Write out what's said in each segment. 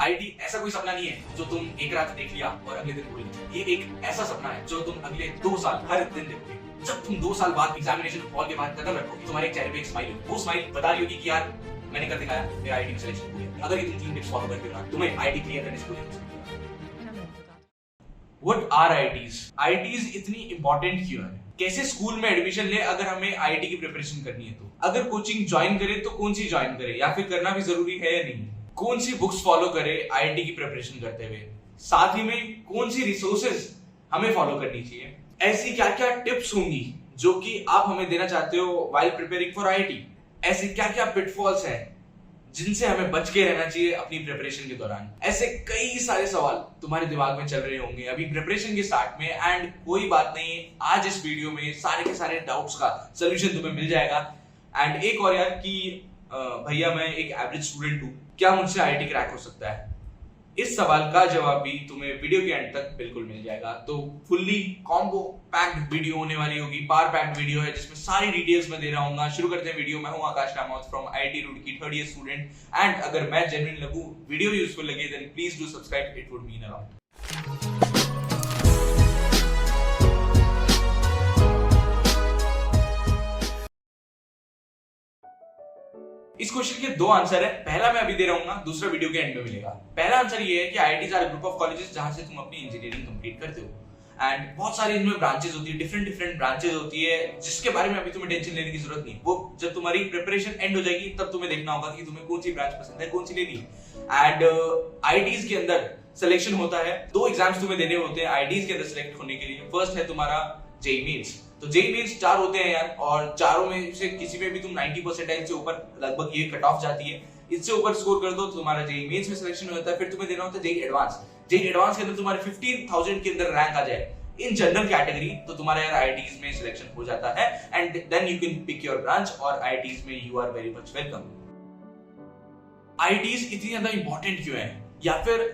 IT ऐसा कोई सपना नहीं है जो तुम एक रात देख लिया और अगले दिन भूल गए। ये एक ऐसा सपना है जो तुम अगले 2 साल हर दिन देखोगे। जब तुम 2 साल बाद एग्जामिनेशन हॉल के बाहर कदम रखोगे, तुम्हारे चेहरे पे एक स्माइल होगी। वो स्माइल बता रही होगी कि यार मैंने कर दिखाया, मेरा आईटी में सिलेक्शन हो गया। अगर ये तुम 3 टिप्स फॉलो करते हो ना, तुम्हें आईटी क्लियर करने से कोई नहीं रोक सकता। What are IITs? IITs इतनी इंपॉर्टेंट क्यों है? कैसे स्कूल में एडमिशन ले अगर हमें आईटी की प्रिपरेशन करनी है तो? अगर कोचिंग ज्वाइन करे तो कौन सी ज्वाइन करे, या फिर करना भी जरूरी है या नहीं? कौन सी बुक्स फॉलो करे आईआईटी की प्रिपरेशन करते हुए? साथ ही में कौन सी रिसोर्सेज हमें फॉलो करनी चाहिए? ऐसी क्या क्या टिप्स होंगी जो कि आप हमें देना चाहते हो व्हाइल प्रिपेयरिंग फॉर आईआईटी? ऐसे क्या क्या पिटफॉल्स हैं जिनसे हमें बच के रहना चाहिए अपनी प्रिपरेशन के दौरान? ऐसे कई सारे सवाल तुम्हारे दिमाग में चल रहे होंगे अभी प्रिपरेशन के स्टार्ट में, एंड कोई बात नहीं, आज इस वीडियो में सारे के सारे डाउट्स का सोल्यूशन तुम्हें मिल जाएगा। एंड एक और यार कि भैया मैं एक एवरेज स्टूडेंट हूँ, क्या मुझसे आईआईटी क्रैक हो सकता है? इस सवाल का जवाब भी तुम्हें वीडियो के एंड तक बिल्कुल मिल जाएगा। तो फुल्ली कॉम्बो पैक्ड वीडियो होने वाली होगी, पावर पैक्ड वीडियो है जिसमें सारी डिटेल्स मैं दे रहा हूँ। शुरू करते हैं वीडियो। मैं हूँ Akash Ramaut from IIT Roorkee, 3rd year student. And अगर मैं जेन्युइन लगूं, वीडियो यूजफुल लगे, then please do subscribe, it would mean a lot. इस क्वेश्चन के 2 आंसर है। पहला मैं अभी दे रहा हूँ, दूसरा वीडियो के एंड में मिलेगा। पहला आंसर ये है कि IITs are group of colleges जहां से तुम अपनी इंजीनियरिंग कंप्लीट करते हो। एंड बहुत सारी इनमें ब्रांचेस होती है, डिफरेंट ब्रांचेस होती है, जिसके बारे में अभी तुम्हें टेंशन लेने की जरूरत नहीं। वो जब तुम्हारी प्रिपरेशन एंड हो जाएगी तब तुम्हें देखना होगा कि तुम्हें कौन सी ब्रांच पसंद है, कौन सी लेनी है। एंड आईआईटीज के अंदर सिलेक्शन होता है, 2 एग्जाम्स तुम्हें देने होते हैं आईआईटीज के अंदर सिलेक्ट होने के लिए। फर्स्ट है तुम्हारा जेईई मेंस। तो जेईई मेंस 4 होते हैं यार, और चारों में से किसी में भी तुम 90% से ऊपर लगभग ये कट ऑफ जाती है। इससे ऊपर स्कोर कर दो तो तुम्हारा जेईई मेंस में सिलेक्शन हो जाता है। फिर तुम्हें देना होता है जेईई एडवांस। जेईई एडवांस के अंदर तुम्हारे 15,000 के अंदर रैंक आ जाए इन जनरल कैटेगरी तो तुम्हारा यार आईआईटीज में सिलेक्शन हो जाता है। And then you can pick your branch, और आईआईटीज में you are very much welcome. IITs इतनी ज्यादा इंपॉर्टेंट क्यों है, या फिर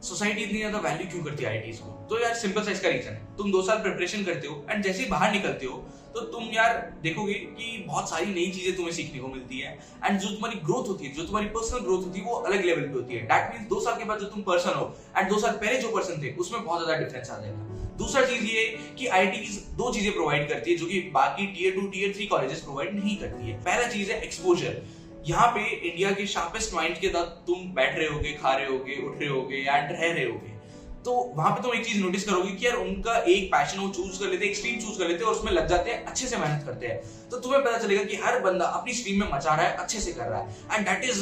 सोसाइटी इतनी ज्यादा वैल्यू क्यों करती है आईआईटीज को? तो यार सिंपल सा इसका रीजन है, तुम 2 साल प्रिपरेशन करते हो एंड जैसे ही बाहर निकलते हो तो तुम यार देखोगे कि बहुत सारी नई चीजें तुम्हें सीखने को मिलती है। एंड जो तुम्हारी ग्रोथ होती है, जो तुम्हारी पर्सनल ग्रोथ होती है, वो अलग लेवल पे होती है। दैट मींस 2 साल के बाद जो तुम पर्सन हो एंड 2 साल पहले जो पर्सन थे उसमें बहुत ज्यादा डिफरेंस आ जाएगा। दूसरा चीज ये कि आईआईटीज 2 चीजें प्रोवाइड करती है जो कि बाकी टीयर 2 टीयर 3 कॉलेजेस प्रोवाइड नहीं करती है। पहला चीज है एक्सपोजर। यहाँ पे इंडिया के शार्पेस्ट माइंड के साथ तुम बैठ रहे होगे, खा रहे होगे, उठ रहे होगे एंड रह रहे होगे। तो वहां पे तुम एक चीज नोटिस करोगे कि यार उनका एक पैशन वो चूज कर लेते हैं, एक स्ट्रीम चूज कर लेते हैं और उसमें लग जाते हैं, अच्छे से मेहनत करते हैं। तो तुम्हें पता चलेगा कि हर बंदा अपनी स्ट्रीम में मचा रहा है, अच्छे से कर रहा है। And that is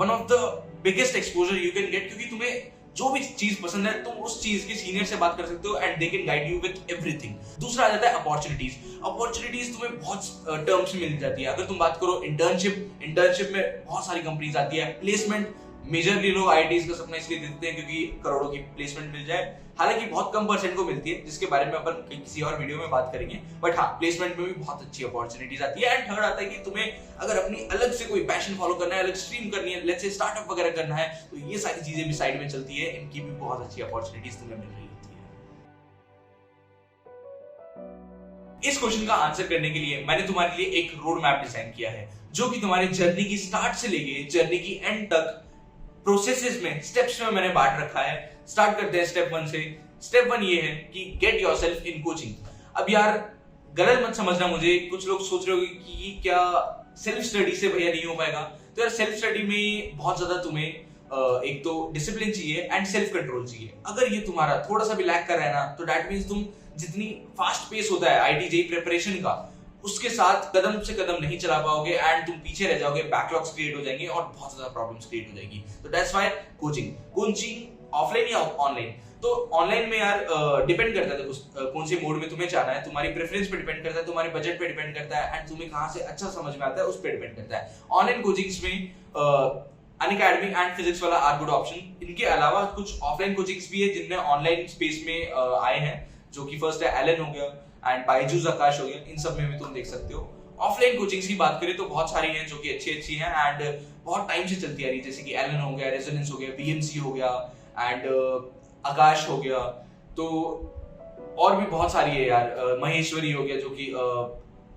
one of the biggest exposure you can get, क्योंकि तुम्हें जो भी चीज पसंद है तुम उस चीज के सीनियर से बात कर सकते हो and they can guide you with everything. दूसरा आ जाता है अपॉर्चुनिटीज। अपॉर्चुनिटीज तुम्हें बहुत टर्म्स में मिल जाती है। अगर तुम बात करो इंटर्नशिप में बहुत सारी कंपनीज आती है। प्लेसमेंट मेजरली लोग आईआईटीज का सपना इसलिए देखते हैं क्योंकि करोड़ों की प्लेसमेंट मिल जाए। हालांकि बहुत कम परसेंट को मिलती है, जिसके बारे में अपन किसी और वीडियो में बात करेंगे। बट हाँ, प्लेसमेंट में भी बहुत अच्छी अपॉर्चुनिटीज आती है। एंड थर्ड आता है कि तुम्हें अगर अपनी अलग से कोई पैशन फॉलो करना है, अलग स्ट्रीम करनी है, लेट्स से स्टार्टअप वगैरह करना है, तो ये सारी चीजें भी साइड में चलती है। इनकी भी बहुत अच्छी अपॉर्चुनिटीज तुम्हें मिल रही होती है। इस क्वेश्चन का आंसर करने के लिए मैंने तुम्हारे लिए एक रोड मैप डिजाइन किया है, जो कि तुम्हारे जर्नी की स्टार्ट से लेके जर्नी की एंड तक प्रोसेसेस में, स्टेप्स में मैंने बांट रखा है। स्टार्ट करते हैं स्टेप 1 से। स्टेप 1 ये है कि गेट योरसेल्फ इन कोचिंग। अब यार गलत मत समझना मुझे, कुछ लोग सोच रहे होंगे कि क्या सेल्फ स्टडी से भैया नहीं हो पाएगा। तो यार सेल्फ स्टडी में बहुत ज्यादा तुम्हें एक तो डिसिप्लिन चाहिए एंड सेल्फ कंट्रोल चाहिए। अगर ये तुम्हारा थोड़ा सा भी लैक कर रहा है ना, तो दैट मींस तुम जितनी फास्ट पेस होता है आईआईटी जेईई प्रिपरेशन का, उसके साथ कदम से कदम नहीं चला पाओगे एंड तुम पीछे रह जाओगे, बैकलॉग्स क्रिएट हो जाएंगे और बहुत ज्यादा प्रॉब्लम्स क्रिएट हो जाएगी। तो दैट्स व्हाई कोचिंग ऑफलाइन या ऑनलाइन। तो ऑनलाइन में यार डिपेंड करता है कौन से मोड में तुम्हें जाना है, तुम्हारी प्रेफरेंस पे डिपेंड करता है, तुम्हारे बजट पे डिपेंड करता है एंड तुम्हें कहां से अच्छा समझ में आता है उस पे डिपेंड करता है। ऑनलाइन कोचिंग्स में अनअकैडमी एंड फिजिक्स वाला आर गुड ऑप्शन। इनके अलावा कुछ ऑफलाइन कोचिंग्स भी है जिनमें ऑनलाइन स्पेस में आए हैं, जो कि फर्स्ट है एलन हो गया एंड बायजूस आकाश हो गया। इन सब में भी तुम देख सकते हो। ऑफलाइन कोचिंग्स की बात करें तो बहुत सारी हैं जो कि अच्छी हैं एंड बहुत टाइम से चलती आ रही है, जैसे कि एलन हो गया, रेजोनेंस हो गया, बीएमसी हो गया एंड आकाश हो गया। तो और भी बहुत सारी है यार, महेश्वरी हो गया जो कि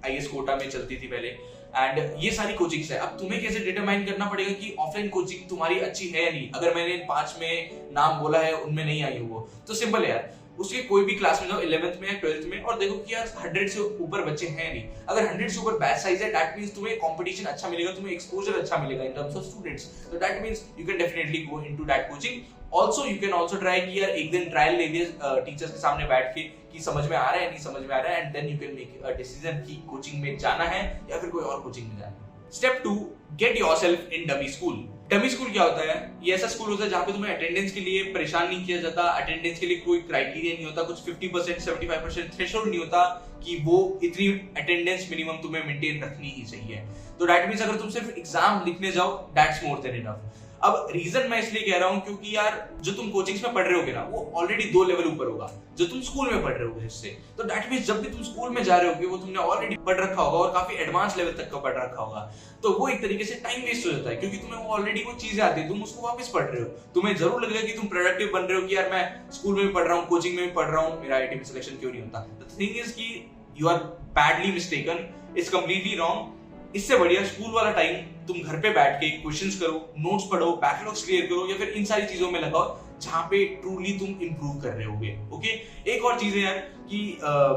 आईएएस कोटा में चलती थी पहले। एंड ये सारी कोचिंग्स है। अब तुम्हें कैसे डिटरमाइन करना पड़ेगा कि ऑफलाइन कोचिंग तुम्हारी अच्छी है या नहीं। अगर मैंने इन 5 में नाम बोला है उनमें नहीं आई हो वो, तो सिंपल है यार, उसके कोई भी क्लास में जाओ, 11th में या 12th में, और देखो कि यार 100 से ऊपर बच्चे हैं नहीं। अगर 100 से ऊपर बैच साइज है, दैट मींस तुम्हें कंपटीशन अच्छा मिलेगा, तुम्हें एक्सपोजर अच्छा मिलेगा इन टर्म्स ऑफ स्टूडेंट्स, तो that means you can definitely go into that coaching. Also you can also try कि यार एक दिन ट्रायल ले लिए टीचर्स के सामने बैठ के कि समझ में आ रहा है नहीं समझ में आ रहा है, and then you can make a decision कि कोचिंग में जाना है या फिर कोई और कोचिंग में जाना है। Step 2, get yourself in dummy school. Dummy school क्या होता है? ये ऐसा स्कूल होता है जहाँ पे तुम्हें अटेंडेंस के लिए परेशान नहीं किया जाता, अटेंडेंस के लिए कोई क्राइटेरिया नहीं होता, कुछ 50% 75% थ्रेशोल्ड नहीं होता कि वो इतनी अटेंडेंस मिनिमम तुम्हें मेंटेन रखनी ही चाहिए। तो दैट मींस अगर तुम सिर्फ एग्जाम लिखने जाओ, दैट्स मोर देन इनफ। अब रीजन मैं इसलिए कह रहा हूं क्योंकि यार जो तुम कोचिंग्स में पढ़ रहे होगे ना, वो ऑलरेडी 2 लेवल ऊपर होगा जो तुम स्कूल में पढ़ रहे होगे इससे। तो दैट मींस जब भी तुम स्कूल में जा रहे होगे वो तुमने ऑलरेडी पढ़ रखा होगा और काफी एडवांस लेवल तक का पढ़ रखा होगा, तो वो एक तरीके से टाइम वेस्ट हो जाता है क्योंकि तुम्हें वो ऑलरेडी वो चीजें आती है, तुम उसको वापस पढ़ रहे हो। तुम्हें जरूर लगेगा कि तुम प्रोडक्टिव बन रहे हो कि यार मैं स्कूल में भी पढ़ रहा हूँ, कोचिंग में भी पढ़ रहा हूँ, मेरा आईआईटी में सिलेक्शन क्यों नहीं होता। द थिंग इज कि you are badly mistaken, it's completely wrong. इससे बढ़िया स्कूल वाला टाइम तुम घर पे बैठ के क्वेश्चंस करो, नोट्स पढ़ो, बैकलॉग्स क्लियर करो, या फिर इन सारी चीजों में लगाओ जहां पे ट्रूली तुम इंप्रूव कर रहे होगे। ओके, एक और चीज है यार कि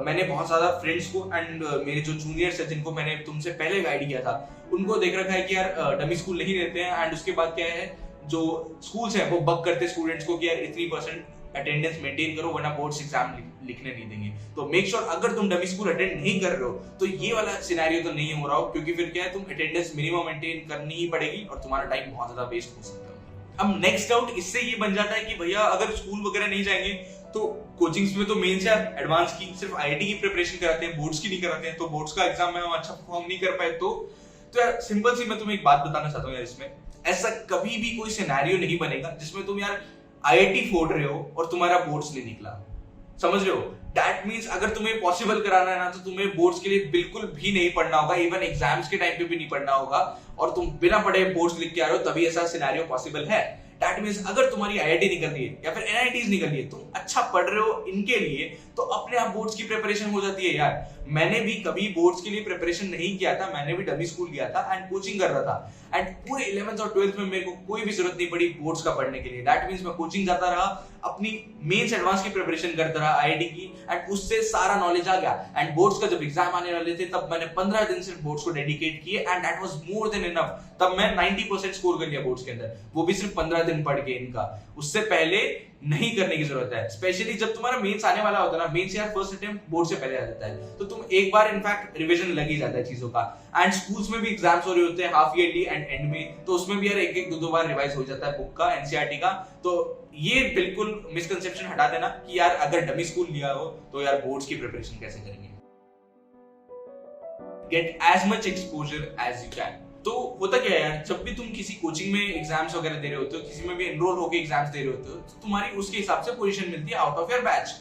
मैंने बहुत ज्यादा फ्रेंड्स को एंड मेरे जो जूनियर्स है जिनको मैंने तुमसे पहले गाइड किया था, उनको देख रखा है कि यार डमी स्कूल नहीं रहते हैं, एंड उसके बाद क्या है, जो स्कूल्स हैं वो बग करते स्टूडेंट्स को कि यार इतनी % अटेंडेंस मेंटेन करो वरना बोर्ड्स एग्जाम लिखने नहीं देंगे। तो मेक श्योर अगर तुम डमी स्कूल अटेंड नहीं कर रहे हो तो ये वाला सिनेरियो तो नहीं हो रहा हो, क्योंकि फिर क्या है, तुम अटेंडेंस मिनिमम मेंटेन करनी ही पड़ेगी और तुम्हारा टाइम बहुत ज्यादा वेस्ट हो सकता है। अब नेक्स्ट डाउट इससे ये बन जाता है कि भैया अगर स्कूल वगैरह नहीं जाएंगे तो कोचिंग्स में तो मेंस या एडवांस की सिर्फ आईआईटी की प्रिपरेशन कराते हैं, बोर्ड्स की नहीं कराते हैं, तो बोर्ड्स का एग्जाम में हम अच्छा परफॉर्म नहीं कर पाए तो यार सिंपल सी मैं तुम्हें एक बात बताना चाहता हूँ यार, इसमें ऐसा कभी भी कोई सिनेरियो नहीं बनेगा जिसमें तुम यार आईआईटी फोड़ रहे हो और तुम्हारा बोर्ड्स नहीं निकला। समझ रहे हो? दैट मींस अगर तुम्हें पॉसिबल कराना है ना तो तुम्हें बोर्ड्स के लिए बिल्कुल भी नहीं पढ़ना होगा, इवन एग्जाम्स के टाइम पे भी नहीं पढ़ना होगा, और तुम बिना पढ़े बोर्ड्स लिख के आ रहे हो, तभी ऐसा सिनेरियो पॉसिबल है। दैट मींस अगर तुम्हारी आईआईटी निकल रही है या फिर एनआईटीज निकल रही है, तुम अच्छा पढ़ रहे हो इनके लिए, तो अपने आप बोर्ड्स की प्रिपरेशन हो जाती है यार। मैंने भी कभी बोर्ड्स के लिए प्रिपरेशन नहीं किया था, मैंने भी डमी स्कूल किया था एंड कोचिंग कर रहा था, एंड पूरे 11th और 12th में मेरे को कोई भी जरूरत नहीं पड़ी बोर्ड्स का पढ़ने के लिए। दैट मींस मैं कोचिंग जाता रहा, अपनी मेंस एडवांस की प्रिपरेशन करता रहा आईआईटी की, एंड उससे सारा नॉलेज आ गया। एंड बोर्ड्स का जब एग्जाम आने वाले थे तब मैंने 15 दिन सिर्फ बोर्ड्स को डेडिकेट किए, and that was more than enough. तब मैं 90% स्कोर कर लिया बोर्ड्स के अंदर, वो भी सिर्फ 15 दिन पढ़ के इनका। उससे पहले नहीं करने की जरूरत है, स्पेशली जब तुम्हारा मेंस आने वाला होता है ना, मेंस यार फर्स्ट अटेम्प्ट बोर्ड से पहले आ जाता है, तो तुम एक बार इनफैक्ट रिवीजन लग ही जाता है चीजों का। एंड स्कूल्स में भी एग्जाम्स हो रहे होते हैं हाफ ईयरली एंड एंड में, तो उसमें भी यार एक 2 बार रिवाइज हो जाता है बुक का, एनसीईआरटी का। तो ये बिल्कुल मिसकंसेप्शन हटा देना कि यार अगर डमी स्कूल लिया हो तो यार बोर्ड्स की प्रिपरेशन कैसे करेंगे। Get as much exposure as you can. तो होता क्या है यार, जब भी तुम किसी कोचिंग में एग्जाम्स वगैरह दे रहे होते हो, किसी में भी एनरोल होकर एग्जाम्स दे रहे होते हो, तो तुम्हारी उसके हिसाब से पोजीशन मिलती है आउट ऑफ योर बैच।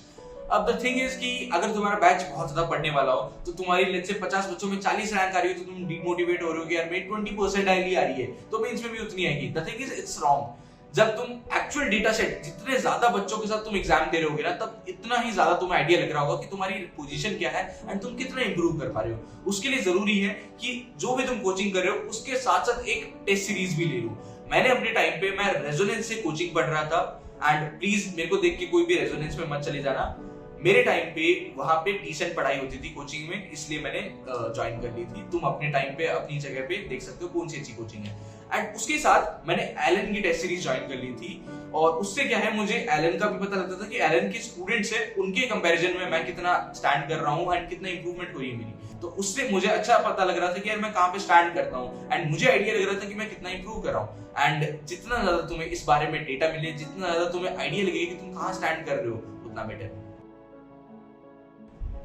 अब द थिंग इज कि अगर तुम्हारा बैच बहुत ज्यादा पढ़ने वाला हो तो तुम्हारी लेट्स से 50 बच्चों में 40 रैंक आ रही हो तो तुम डिमोटिवेट हो रहे हो कि यार मेरी 20% आईली आ रही है तो मेंस में भी उतनी आएगी। The thing is it's wrong. जब तुम एक्चुअल डेटा सेट जितने ज्यादा बच्चों के साथ तुम एग्जाम दे रहे होगे ना, तब इतना ही ज्यादा तुम्हें आइडिया लग रहा होगा कि तुम्हारी पोजीशन क्या है एंड तुम कितना इंप्रूव कर पा रहे हो। उसके लिए जरूरी है कि जो भी तुम कोचिंग कर रहे हो उसके साथ साथ एक टेस्ट सीरीज भी ले लो। मैंने अपने टाइम पे मैं रेजोनेंस से कोचिंग पढ़ रहा था, एंड प्लीज मेरे को देख के कोई भी रेजोनेंस में मत चले जाना। मेरे टाइम पे वहां पे डिसेंट पढ़ाई होती थी कोचिंग में, इसलिए मैंने ज्वाइन कर ली थी। तुम अपने टाइम पे अपनी जगह पे देख सकते हो कौन सी अच्छी कोचिंग है। एंड उसके साथ मैंने एलन की टेस्ट सीरीज ज्वाइन कर ली थी, और उससे क्या है, मुझे एलन का भी पता लगता था कि एलन के स्टूडेंट्स है उनके कंपैरिजन में मैं कितना स्टैंड कर रहा हूँ एंड कितना इंप्रूवमेंट हुई है मेरी। तो उससे मुझे अच्छा पता लग रहा था कि यार मैं कहाँ पे स्टैंड करता हूँ, एंड मुझे आइडिया लग रहा था कि मैं कितना इंप्रूव कर रहा हूँ। एंड जितना ज्यादा तुम्हें इस बारे में डेटा मिले, जितना ज्यादा तुम्हें आइडिया लगे कि तुम कहाँ स्टैंड कर रहे हो, उतना बेटर।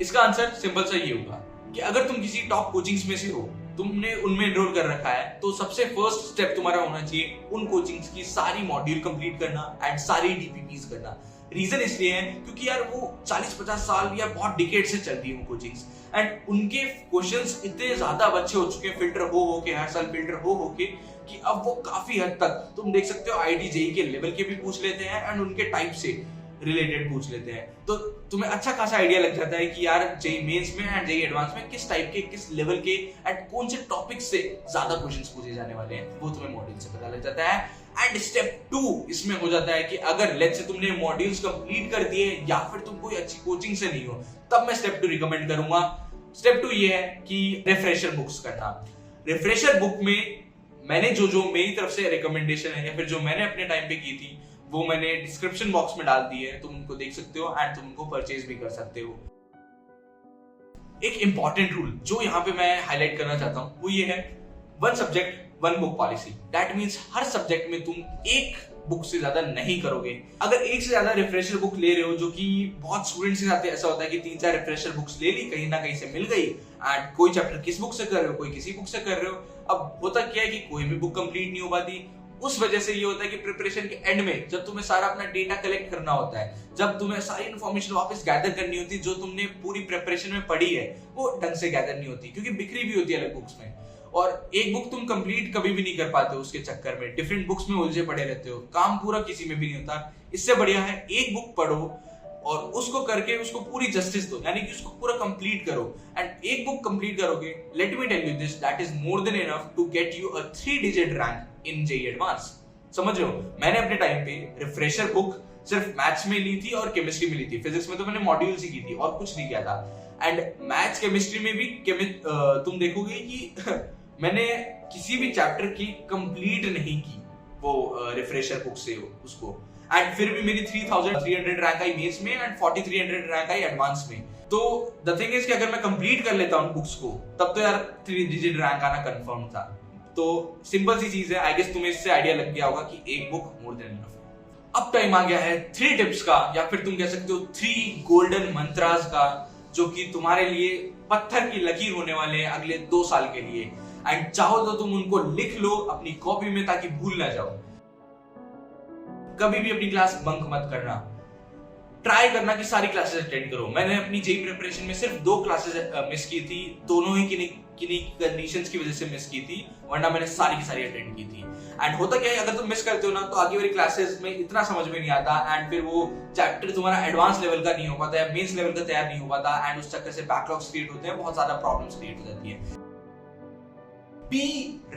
इसका आंसर सिंपल सा ये होगा कि अगर तुम किसी टॉप कोचिंग्स में से हो, तुमने उनमें एनरोल कर रखा है, तो सबसे फर्स्ट स्टेप तुम्हारा होना चाहिए उन कोचिंग्स की सारी मॉड्यूल कंप्लीट करना एंड सारी डीपीपीज करना। रीजन इसलिए है क्योंकि यार वो 40-50 साल या बहुत डिकेड से चल रही है कोचिंग्स, एंड उनके क्वेश्चंस इतने ज्यादा अच्छे हो चुके हैं, फिल्टर हो के हर साल फिल्टर हो के, कि अब वो काफी हद तक तुम देख सकते हो आईआईटी जेईई के लेवल के भी पूछ लेते हैं एंड उनके टाइप से। रिलेटेड पूछ लेते हैं, तो तुम्हें अच्छा खासा आइडिया लग जाता है कि यार जेईई मेंस में एंड जेईई एडवांस में किस टाइप के, किस लेवल के एंड कौन से टॉपिक से ज्यादा क्वेश्चंस पूछे जाने वाले हैं, वो तुम्हें मॉड्यूल से पता लग जाता है। एंड स्टेप 2 इसमें हो जाता है कि अगर लेट्स से तुमने मॉड्यूल्स कंप्लीट कर दिए या फिर तुम कोई अच्छी कोचिंग से नहीं हो, तब मैं स्टेप 2 रिकमेंड करूंगा। स्टेप 2 ये है कि रिफ्रेशर बुक्स करना। रिफ्रेशर बुक में मैंने जो मेरी तरफ से रिकमेंडेशन है या फिर जो मैंने अपने टाइम पे की थी, वो मैंने डिस्क्रिप्शन बॉक्स में डाल दी है, तुम उनको देख सकते हो एंड तुम उनको परचेज भी कर सकते हो। एक इंपॉर्टेंट रूल जो यहाँ पे मैं हाईलाइट करना चाहता हूँ वो ये है, 1 subject 1 book policy. That means her subject में तुम एक बुक से ज्यादा नहीं करोगे। अगर एक से ज्यादा रिफ्रेशर बुक ले रहे हो, जो कि बहुत स्टूडेंट्स के साथ ऐसा होता है कि 3-4 रिफ्रेशर बुक्स ले ली, कहीं ना कहीं से मिल गई एंड कोई चैप्टर किस बुक से कर रहे हो, कोई किसी बुक से कर रहे हो। अब होता क्या है कि कोई भी बुक कंप्लीट नहीं हो पाती। उस वजह से ये होता है कि प्रिपरेशन के एंड में जब तुम्हें सारा अपना डेटा कलेक्ट करना होता है, जब तुम्हें सारी इन्फॉर्मेशन वापस गैदर करनी होती है जो तुमने पूरी प्रिपरेशन में पढ़ी है, वो ढंग से गैदर नहीं होती क्योंकि बिखरी भी होती है अलग बुक्स में। और एक बुक तुम कंप्लीट कभी भी नहीं कर पाते हो, उसके चक्कर में डिफरेंट बुक्स में उलझे पड़े रहते हो, काम पूरा किसी में भी नहीं होता। इससे बढ़िया है एक बुक पढ़ो और उसको करके उसको पूरी जस्टिस दो, यानी कि उसको पूरा कंप्लीट करो। एंड एक बुक कंप्लीट करोगे, let me tell you this, that is more than enough to get you a 3 digit rank in JEE advance. समझ रहे हो? मैंने अपने टाइम पे रिफ्रेशर बुक सिर्फ मैथ्स में ली थी और केमिस्ट्री में ली थी। फिजिक्स में तो मैंने मॉड्यूल्स ही की थी और कुछ नहीं किया था। एंड मैथ्स केमिस्ट्री में भी तुम देखोगे कि मैंने किसी भी चैप्टर की कंप्लीट नहीं की वो रिफ्रेशर बुक से उसको, एंड फिर भी मेरी 3300 रैंक आई मेंस में एंड 4300 रैंक आई एडवांस में। तो द थिंग इज कि अगर मैं कंप्लीट कर लेता हूं बुक्स को, तब तो यार 3 डिजिट रैंक आना कंफर्म था। तो सिंपल सी चीज है, आई गेस तुम्हें इससे आइडिया लग गया होगा कि एक बुक मोर देन इनफ। अब टाइम आ गया है 3 टिप्स का, या फिर तुम कह सकते हो 3 गोल्डन मंत्रास का, जो कि तुम्हारे लिए पत्थर की लकीर होने वाले हैं अगले 2 साल के लिए। एंड चाहो तो तुम उनको लिख लो अपनी कॉपी में ताकि भूल ना जाओ। कभी भी अपनी क्लास बंक मत करना, ट्राई करना कि सारी क्लासेस अटेंड करो। मैंने अपनी जेईई प्रिपरेशन में सिर्फ 2 क्लासेस मिस की थी, दोनों ही किन्हीं कंडीशंस की वजह से मिस की थी, वरना मैंने सारी की सारी अटेंड की थी। एंड होता क्या है, अगर तुम मिस करते हो ना, तो आगे वाली क्लासेस में इतना समझ में नहीं आता एंड फिर वो चैप्टर तुम्हारा एडवांस लेवल का नहीं हो पाता है, मेंस लेवल का तैयार नहीं हो पाता एंड उस चक्कर से बैकलॉग्स क्रिएट होते हैं, बहुत ज्यादा प्रॉब्लम्स क्रिएट हो जाती है। Be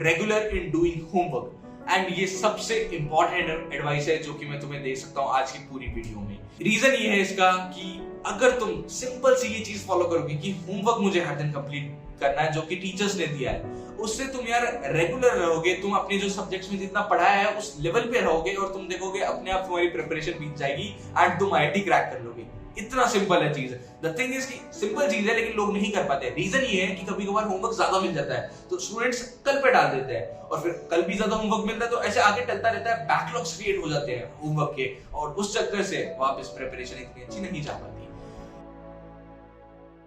regular in doing homework, and ये सबसे इंपॉर्टेंट एडवाइस है जो कि मैं तुम्हें दे सकता हूं आज की पूरी वीडियो में। रीजन ये है इसका कि अगर तुम सिंपल सी ये चीज फॉलो करोगे कि होमवर्क मुझे हर दिन कंप्लीट करना है जो कि टीचर्स ने दिया है, उससे तुम यार रेगुलर रहोगे, तुम अपने जो सब्जेक्ट्स में जितना पढ़ाया है उस लेवल पे रहोगे और तुम देखोगे अपने आप तुम्हारी प्रिपरेशन बीत जाएगी एंड तुम आईआईटी क्रैक कर लोगे। इतना सिंपल है चीज। द थिंग इज कि सिंपल चीज है लेकिन लोग नहीं कर पाते। रीजन ये है कि कभी कभार होमवर्क ज्यादा मिल जाता है तो स्टूडेंट्स कल पे डाल देते हैं और फिर कल भी ज्यादा होमवर्क मिलता है तो ऐसे आगे चलता रहता है, बैकलॉग्स क्रिएट हो जाते हैं होमवर्क के और उस चक्कर से वापस प्रिपरेशन इतनी अच्छी नहीं जा पाती।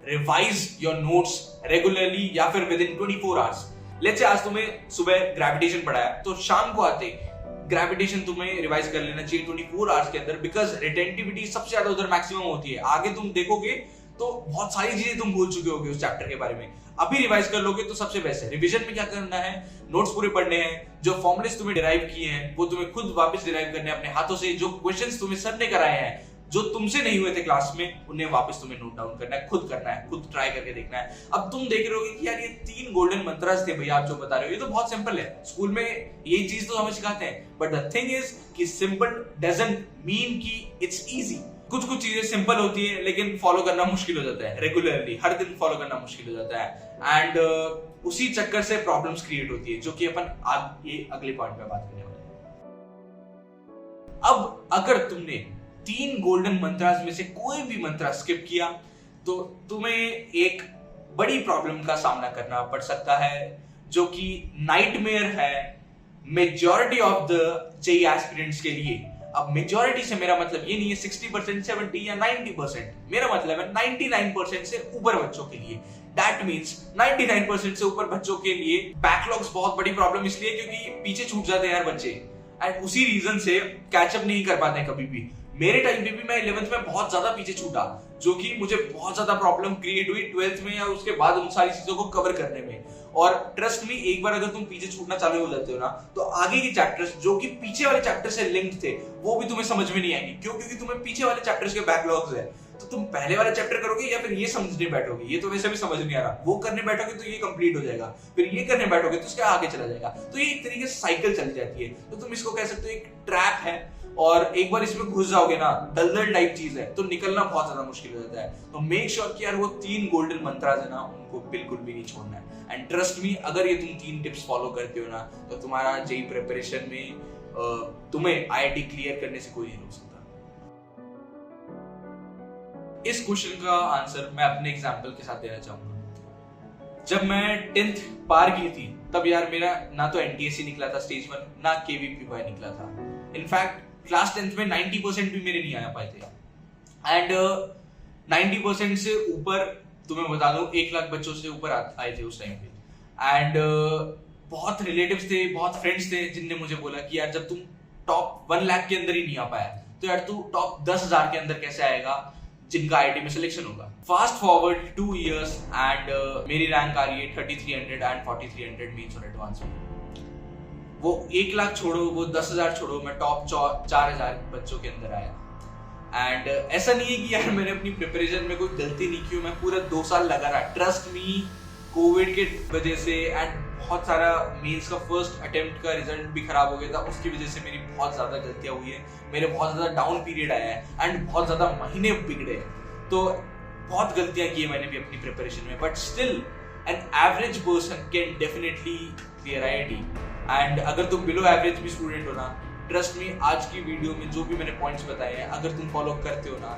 रिवाइज योर नोट्स रेगुलरली या फिर with in 24 hours. Let's say आज तुम्हें सुबह ग्रेविटेशन पढ़ाया तो शाम को आते ग्रेविटेशन तुम्हें रिवाइज कर लेना चाहिए 24 आवर्स के अंदर, बिकॉज रिटेंटिविटी सबसे ज्यादा उधर मैक्सिमम होती है। आगे तुम देखोगे तो बहुत सारी चीजें तुम भूल चुके होगे उस चैप्टर के बारे में, अभी रिवाइज कर लोगे तो सबसे बेस्ट है। रिवीजन में क्या करना है, नोट्स पूरे पढ़ने हैं, जो फॉर्मुलेस तुम्हें डिराइव किए हैं वो तुम्हें खुद वापस डिराइव करने हैं अपने हाथों से, जो क्वेश्चंस तुम्हें सर ने कराए हैं जो तुमसे नहीं हुए थे क्लास में उन्हें वापस तुम्हें नोट डाउन करना है, खुद करना है, खुद ट्राई करके देखना है। अब तुम देख रहे होगे कि यार ये 3 गोल्डन मंत्रास थे भैया आप जो बता रहे हो, ये तो बहुत सिंपल है, स्कूल में ये चीज तो हमें सिखाते हैं, बट द थिंग इज कि सिंपल डजंट मीन कि इट्स इजी। कुछ चीजें सिंपल होती है लेकिन फॉलो करना मुश्किल हो जाता है, रेगुलरली हर दिन फॉलो करना मुश्किल हो जाता है एंड उसी चक्कर से प्रॉब्लम्स क्रिएट होती है, जो कि अपन आगे अगले पॉइंट पे बात करने वाले हैं। अब अगर तुमने 3 गोल्डन मंत्रास में से कोई भी मंत्र स्किप किया तो तुम्हें एक बड़ी प्रॉब्लम का सामना करना पड़ सकता है, जो कि नाइटमेयर है majority of the JEE aspirants के लिए। अब मेजॉरिटी से मेरा मतलब ये नहीं है 60%, 70 या 90%, मेरा मतलब है 99% से ऊपर बच्चों के लिए। दैट मीन्स 99% से ऊपर बच्चों के लिए बैकलॉग्स बहुत बड़ी प्रॉब्लम इसलिए क्योंकि पीछे छूट जाते हैं यार बच्चे एंड उसी रीजन से कैचअप नहीं कर पाते कभी भी। मेरे टाइम पे भी मैं 11th में बहुत ज्यादा पीछे छूटा, जो कि मुझे बहुत ज्यादा प्रॉब्लम क्रिएट हुई 12th में या उसके बाद उन सारी चीजों को कवर करने में। और ट्रस्ट में एक बार अगर तुम पीछे छूटना चालू हो जाते हो ना, तो आगे के चैप्टर्स जो कि पीछे वाले चैप्टर से लिंक्ड थे वो भी तुम्हें समझ में नहीं आएंगे। क्यों? क्योंकि तुम्हें पीछे वाले चैप्टर्स के बैकलॉग्स है। तो तुम पहले वाला चैप्टर करोगे या फिर ये समझने बैठोगे, ये तो वैसे भी समझ नहीं आ रहा, वो करने बैठोगे तो ये कंप्लीट हो जाएगा, फिर ये करने बैठोगे तो उसके आगे चला जाएगा। तो ये एक तरीके से साइकिल चल जाती है। तो तुम इसको कह सकते हो एक ट्रैप है, और एक बार इसमें घुस जाओगे ना, दलदल टाइप चीज है, तो निकलना बहुत ज्यादा मुश्किल हो जाता है। तो मेक श्योर कि यार वो 3 गोल्डन मंत्रास है ना, उनको बिल्कुल भी नहीं छोड़ना है। एंड ट्रस्ट मी, अगर ये तुम 3 टिप्स फॉलो करते हो ना, तो तुम्हारा जेई प्रिपरेशन में तुम्हें आईआईटी क्लियर करने से कोई नहीं रोक सकता। इस क्वेश्चन का आंसर मैं अपने एग्जाम्पल के साथ देना चाहूंगा। जब मैं 10th पार की थी, तब यार मेरा ना तो एनटीएससी निकला था स्टेज 1, ना केवीपीवाई निकला था। इनफैक्ट क्लास 10th में 90% भी मेरे नहीं आ पाए थे। एंड 90% से ऊपर, तुम्हें बता दूं, 1 लाख बच्चों से ऊपर आए थे उस टाइम पे। एंड बहुत रिलेटिव्स थे, बहुत फ्रेंड्स थे जिनने मुझे बोला कि यार जब तुम टॉप 1 लाख के अंदर ही नहीं आ पाया, तो यार तू टॉप 10,000 के अंदर कैसे आएगा जिनका आईआईटी में सिलेक्शन होगा। फास्ट फॉरवर्ड 2 years एंड मेरी रैंक आ रही है 3300 एंड 4300 मेंस और एडवांस में। वो 1 लाख छोड़ो, वो 10,000 छोड़ो, मैं टॉप 4,000 बच्चों के अंदर आया। एंड ऐसा नहीं है कि यार मैंने अपनी प्रिपरेशन में कोई गलती नहीं की, मैं पूरा 2 साल लगा रहा। ट्रस्ट मी, कोविड के वजह से एंड बहुत सारा मेंस का फर्स्ट अटेम्प्ट का रिजल्ट भी खराब हो गया था, उसकी वजह से मेरी बहुत ज्यादा गलतियां हुई है, मेरे बहुत ज्यादा डाउन पीरियड आया है एंड बहुत ज्यादा महीने बिगड़े। तो बहुत गलतियां की है मैंने भी अपनी प्रिपरेशन में, but still an average person can definitely clear IIT. And अगर तुम बिलो एवरेज भी स्टूडेंट हो ना, ट्रस्ट मी, आज की वीडियो में जो भी मैंने पॉइंट्स बताए हैं, अगर तुम फॉलो करते हो ना,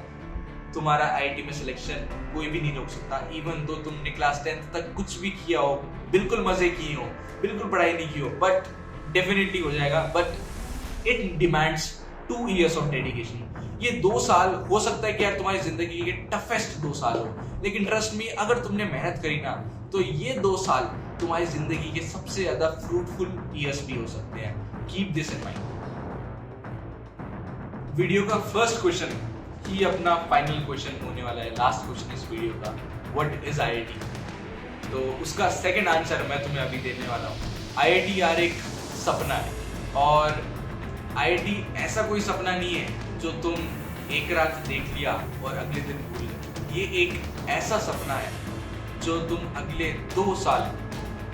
तुम्हारा आईआईटी में सिलेक्शन कोई भी नहीं रोक सकता। इवन तो तुमने क्लास 10th तक कुछ भी किया हो, बिल्कुल मजे किए हो, बिल्कुल पढ़ाई नहीं की हो, बट डेफिनेटली हो जाएगा। But it demands 2 years of dedication. ये 2 साल हो सकता है कि यार तुम्हारी जिंदगी के टफेस्ट 2 साल हो, लेकिन ट्रस्ट मी, अगर तुमने मेहनत करी ना, तो ये 2 साल तुम्हारी जिंदगी के सबसे ज्यादा फ्रूटफुल ईयर्स भी हो सकते हैं। Keep this in mind. Video का फर्स्ट क्वेश्चन ही अपना फाइनल क्वेश्चन होने वाला है, लास्ट क्वेश्चन इस वीडियो का, व्हाट इज आईआईटी। तो उसका सेकंड आंसर मैं तुम्हें अभी देने वाला हूँ। आईआईटी यार एक सपना है, और आईआईटी ऐसा कोई सपना नहीं है जो तुम एक रात देख लिया और अगले दिन भूल गए। ये एक ऐसा सपना है जो तुम अगले 2 साल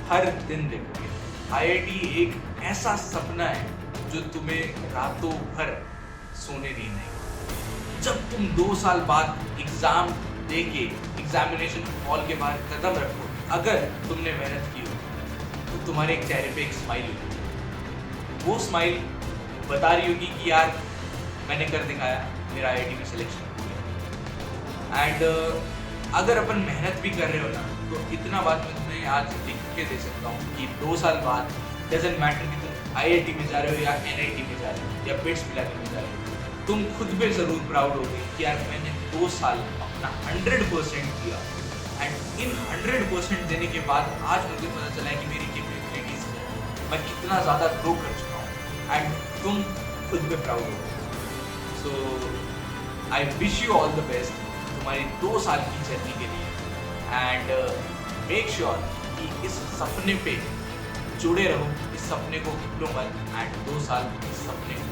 हर दिन देखोगे। आईआईटी एक ऐसा सपना है जो तुम्हें रातों भर सोने नहीं देगा। जब तुम 2 साल बाद एग्जाम देके एग्जामिनेशन हॉल के बाहर कदम रखो, अगर तुमने मेहनत की हो, तो तुम्हारे चेहरे पे एक स्माइल होगी। वो स्माइल बता रही होगी कि यार मैंने कर दिखाया, मेरा आईआईटी में सिलेक्शन हो गया। एंड अगर अपन मेहनत भी कर रहे हो ना, तो इतना बात मैं तुम्हें आज लिख के दे सकता हूँ कि 2 साल बाद डजंट मैटर कि तुम आईआईटी में जा रहे हो या एनआईटी में जा रहे हो या बिट्स पिलानी में जा रहे हो, तुम खुद पे जरूर प्राउड होगे कि यार मैंने 2 साल अपना 100% दिया। एंड इन 100% देने के बाद आज मुझे पता चला है कि मेरी कैपेबिलिटीज क्या है, मैं कितना ज़्यादा ग्रो कर चुका हूँ, एंड तुम खुद पे प्राउड हो। So I wish you all the best तुम्हारी 2 साल की जर्नी के लिए। एंड मेक श्योर कि इस सपने पे जुड़े रहो, इस सपने को भूलो मत, एंड 2 साल इस सपने को